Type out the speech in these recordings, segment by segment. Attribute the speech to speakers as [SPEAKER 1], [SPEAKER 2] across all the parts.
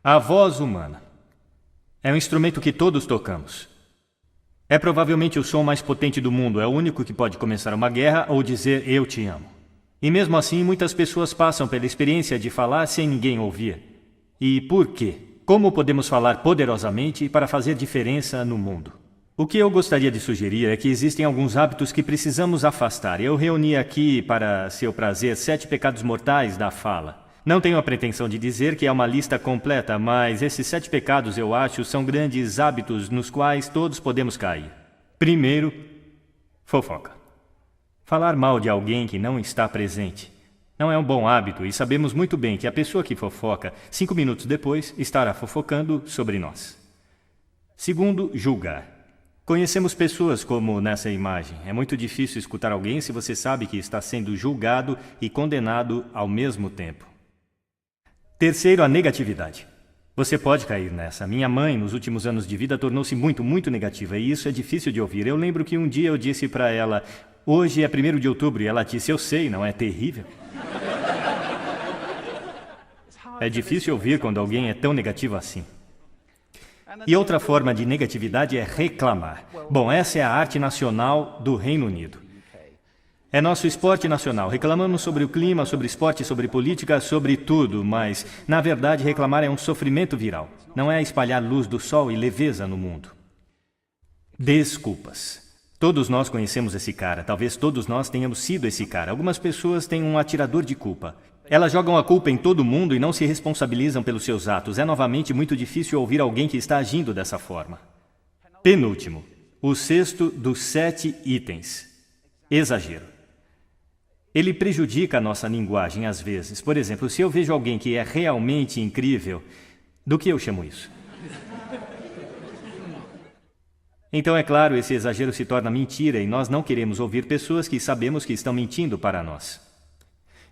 [SPEAKER 1] A voz humana é um instrumento que todos tocamos. É provavelmente o som mais potente do mundo, é o único que pode começar uma guerra ou dizer eu te amo. E mesmo assim, muitas pessoas passam pela experiência de falar sem ninguém ouvir. E por quê? Como podemos falar poderosamente para fazer diferença no mundo? O que eu gostaria de sugerir é que existem alguns hábitos que precisamos afastar. Eu reuni aqui, para seu prazer, 7 pecados mortais da fala. Não tenho a pretensão de dizer que é uma lista completa, mas esses 7 pecados, eu acho, são grandes hábitos nos quais todos podemos cair. Primeiro, fofoca. Falar mal de alguém que não está presente. Não é um bom hábito e sabemos muito bem que a pessoa que fofoca, 5 minutos depois, estará fofocando sobre nós. Segundo, julgar. Conhecemos pessoas como nessa imagem. É muito difícil escutar alguém se você sabe que está sendo julgado e condenado ao mesmo tempo. Terceiro, a negatividade. Você pode cair nessa. Minha mãe, nos últimos anos de vida, tornou-se muito negativa e isso é difícil de ouvir. Eu lembro que um dia eu disse para ela, hoje é 1º de outubro, e ela disse, eu sei, não é terrível? É difícil ouvir quando alguém é tão negativo assim. E outra forma de negatividade é reclamar. Bom, essa é a arte nacional do Reino Unido. É nosso esporte nacional. Reclamamos sobre o clima, sobre esporte, sobre política, sobre tudo, mas, na verdade, reclamar é um sofrimento viral. Não é espalhar luz do sol e leveza no mundo. Desculpas. Todos nós conhecemos esse cara. Talvez todos nós tenhamos sido esse cara. Algumas pessoas têm um atirador de culpa. Elas jogam a culpa em todo mundo e não se responsabilizam pelos seus atos. É novamente muito difícil ouvir alguém que está agindo dessa forma. Penúltimo, o 6º dos 7 itens. Exagero. Ele prejudica a nossa linguagem às vezes. Por exemplo, se eu vejo alguém que é realmente incrível, do que eu chamo isso? Então, é claro, esse exagero se torna mentira e nós não queremos ouvir pessoas que sabemos que estão mentindo para nós.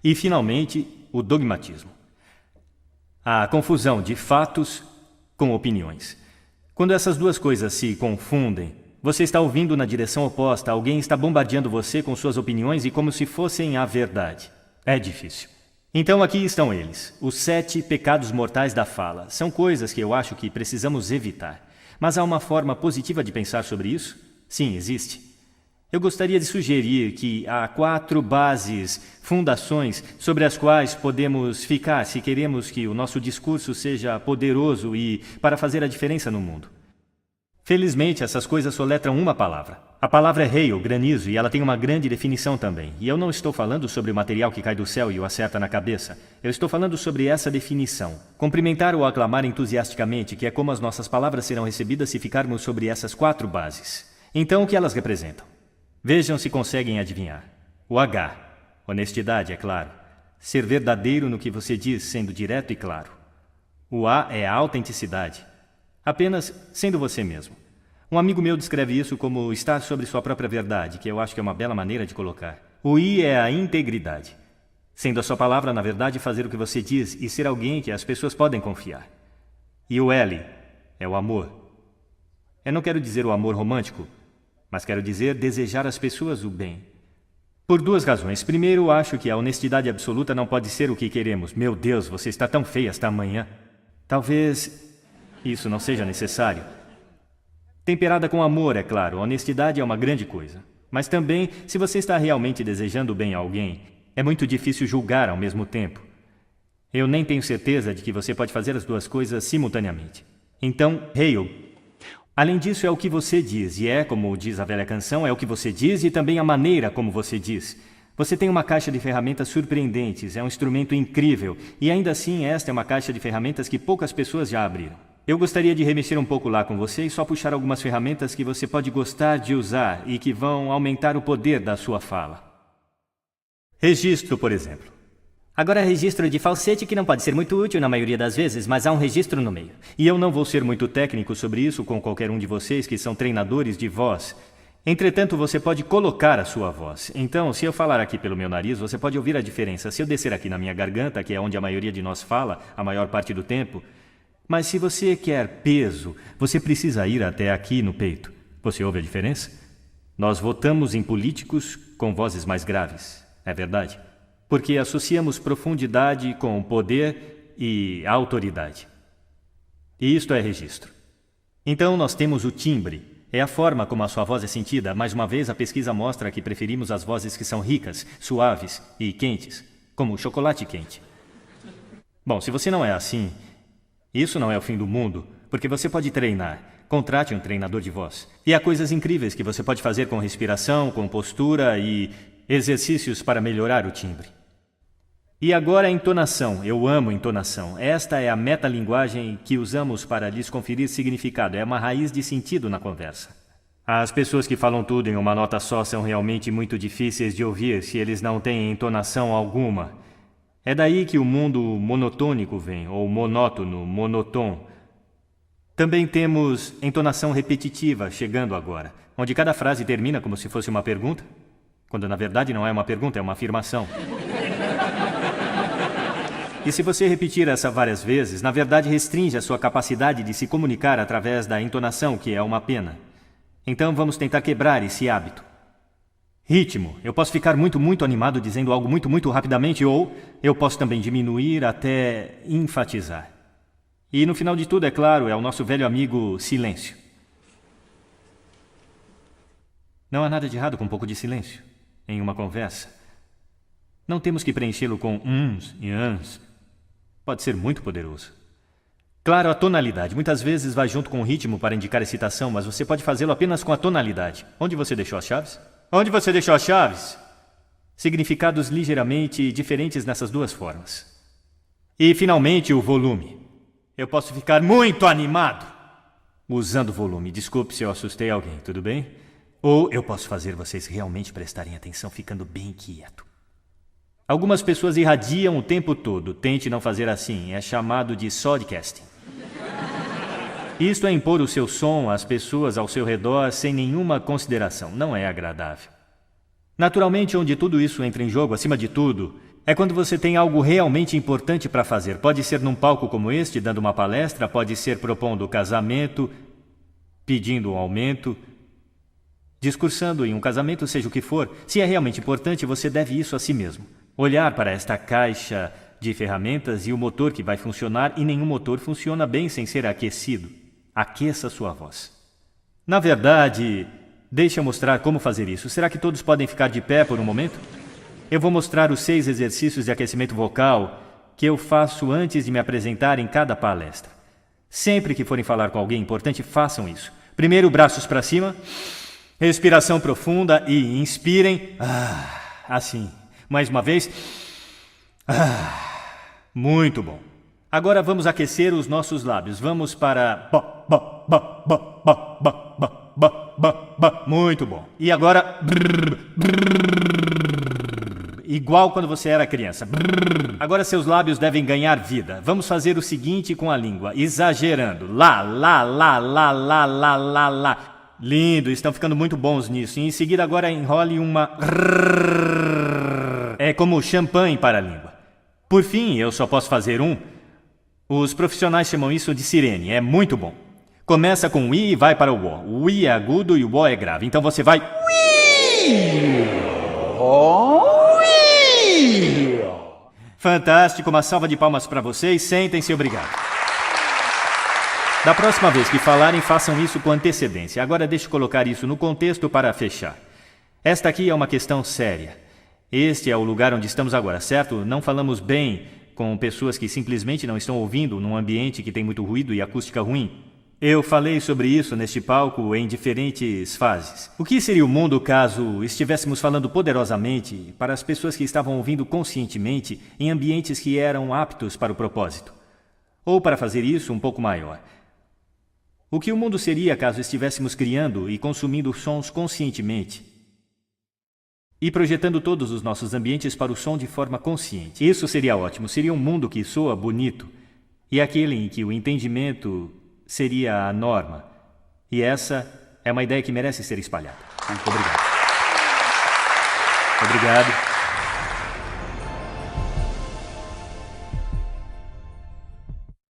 [SPEAKER 1] E, finalmente, o dogmatismo. A confusão de fatos com opiniões. Quando essas duas coisas se confundem, você está ouvindo na direção oposta, alguém está bombardeando você com suas opiniões e como se fossem a verdade. É difícil. Então aqui estão eles, os 7 pecados mortais da fala. São coisas que eu acho que precisamos evitar. Mas há uma forma positiva de pensar sobre isso? Sim, existe. Eu gostaria de sugerir que há 4 bases, fundações, sobre as quais podemos ficar se queremos que o nosso discurso seja poderoso e para fazer a diferença no mundo. Felizmente, essas coisas soletram uma palavra. A palavra é hail, granizo, e ela tem uma grande definição também. E eu não estou falando sobre o material que cai do céu e o acerta na cabeça. Eu estou falando sobre essa definição. Cumprimentar ou aclamar entusiasticamente, que é como as nossas palavras serão recebidas se ficarmos sobre essas 4 bases. Então, o que elas representam? Vejam se conseguem adivinhar. O H. Honestidade, é claro. Ser verdadeiro no que você diz, sendo direto e claro. O A é a autenticidade. Apenas sendo você mesmo. Um amigo meu descreve isso como estar sobre sua própria verdade, que eu acho que é uma bela maneira de colocar. O I é a integridade. Sendo a sua palavra, na verdade, fazer o que você diz e ser alguém que as pessoas podem confiar. E o L é o amor. Eu não quero dizer o amor romântico, mas quero dizer desejar às pessoas o bem. Por 2 razões. Primeiro, acho que a honestidade absoluta não pode ser o que queremos. Meu Deus, você está tão feia esta manhã. Talvez isso não seja necessário. Temperada com amor, é claro. Honestidade é uma grande coisa. Mas também, se você está realmente desejando bem a alguém, é muito difícil julgar ao mesmo tempo. Eu nem tenho certeza de que você pode fazer as 2 coisas simultaneamente. Então, hail. Além disso, é o que você diz, e é, como diz a velha canção, é o que você diz e também a maneira como você diz. Você tem uma caixa de ferramentas surpreendentes, é um instrumento incrível, e ainda assim esta é uma caixa de ferramentas que poucas pessoas já abriram. Eu gostaria de remexer um pouco lá com você e só puxar algumas ferramentas que você pode gostar de usar e que vão aumentar o poder da sua fala. Registro, por exemplo. Agora, registro de falsete que não pode ser muito útil na maioria das vezes, mas há um registro no meio. E eu não vou ser muito técnico sobre isso com qualquer um de vocês que são treinadores de voz. Entretanto, você pode colocar a sua voz. Então, se eu falar aqui pelo meu nariz, você pode ouvir a diferença. Se eu descer aqui na minha garganta, que é onde a maioria de nós fala, a maior parte do tempo. Mas se você quer peso, você precisa ir até aqui no peito. Você ouve a diferença? Nós votamos em políticos com vozes mais graves. É verdade? Porque associamos profundidade com poder e autoridade. E isto é registro. Então nós temos o timbre. É a forma como a sua voz é sentida. Mais uma vez, a pesquisa mostra que preferimos as vozes que são ricas, suaves e quentes, como o chocolate quente. Bom, se você não é assim, isso não é o fim do mundo, porque você pode treinar. Contrate um treinador de voz. E há coisas incríveis que você pode fazer com respiração, com postura e exercícios para melhorar o timbre. E agora a entonação. Eu amo entonação. Esta é a metalinguagem que usamos para lhes conferir significado. É uma raiz de sentido na conversa. As pessoas que falam tudo em uma nota só são realmente muito difíceis de ouvir se eles não têm entonação alguma. É daí que o mundo monotônico vem, ou monótono, monotom. Também temos entonação repetitiva chegando agora, onde cada frase termina como se fosse uma pergunta, quando na verdade não é uma pergunta, é uma afirmação. E se você repetir essa várias vezes, na verdade restringe a sua capacidade de se comunicar através da entonação, que é uma pena. Então vamos tentar quebrar esse hábito. Ritmo. Eu posso ficar muito animado dizendo algo muito rapidamente, ou eu posso também diminuir até enfatizar. E no final de tudo, é claro, é o nosso velho amigo silêncio. Não há nada de errado com um pouco de silêncio em uma conversa. Não temos que preenchê-lo com uns e ans. Pode ser muito poderoso. Claro, a tonalidade. Muitas vezes vai junto com o ritmo para indicar excitação, mas você pode fazê-lo apenas com a tonalidade. Onde você deixou as chaves? Onde você deixou as chaves? Significados ligeiramente diferentes nessas duas formas. E, finalmente, o volume. Eu posso ficar muito animado usando volume. Desculpe se eu assustei alguém, tudo bem? Ou eu posso fazer vocês realmente prestarem atenção ficando bem quieto. Algumas pessoas irradiam o tempo todo. Tente não fazer assim. É chamado de sodcasting. Isto é impor o seu som às pessoas ao seu redor sem nenhuma consideração. Não é agradável. Naturalmente, onde tudo isso entra em jogo, acima de tudo, é quando você tem algo realmente importante para fazer. Pode ser num palco como este, dando uma palestra, pode ser propondo casamento, pedindo um aumento, discursando em um casamento, seja o que for. Se é realmente importante, você deve isso a si mesmo. Olhar para esta caixa de ferramentas e o motor que vai funcionar, e nenhum motor funciona bem sem ser aquecido. Aqueça sua voz. Na verdade, deixe eu mostrar como fazer isso. Será que todos podem ficar de pé por um momento? Eu vou mostrar os 6 exercícios de aquecimento vocal que eu faço antes de me apresentar em cada palestra. Sempre que forem falar com alguém importante, façam isso. Primeiro, braços para cima, respiração profunda e inspirem. Assim. Mais uma vez. Muito bom. Agora vamos aquecer os nossos lábios. Vamos para... Muito bom. E agora... Igual quando você era criança. Agora seus lábios devem ganhar vida. Vamos fazer o seguinte com a língua, exagerando. Lá. Lindo, estão ficando muito bons nisso. E em seguida agora enrole uma... É como champanhe para a língua. Por fim, eu só posso fazer um. Os profissionais chamam isso de sirene. É muito bom. Começa com o I e vai para o O. O I é agudo e o O é grave. Então você vai... Fantástico, uma salva de palmas para vocês. Sentem-se, obrigado. Da próxima vez que falarem, façam isso com antecedência. Agora deixe eu colocar isso no contexto para fechar. Esta aqui é uma questão séria. Este é o lugar onde estamos agora, certo? Não falamos bem com pessoas que simplesmente não estão ouvindo num ambiente que tem muito ruído e acústica ruim. Eu falei sobre isso neste palco em diferentes fases. O que seria o mundo caso estivéssemos falando poderosamente para as pessoas que estavam ouvindo conscientemente em ambientes que eram aptos para o propósito? Ou, para fazer isso um pouco maior, o que o mundo seria caso estivéssemos criando e consumindo sons conscientemente e projetando todos os nossos ambientes para o som de forma consciente? Isso seria ótimo. Seria um mundo que soa bonito e aquele em que o entendimento seria a norma. E essa é uma ideia que merece ser espalhada. Obrigado. Obrigado.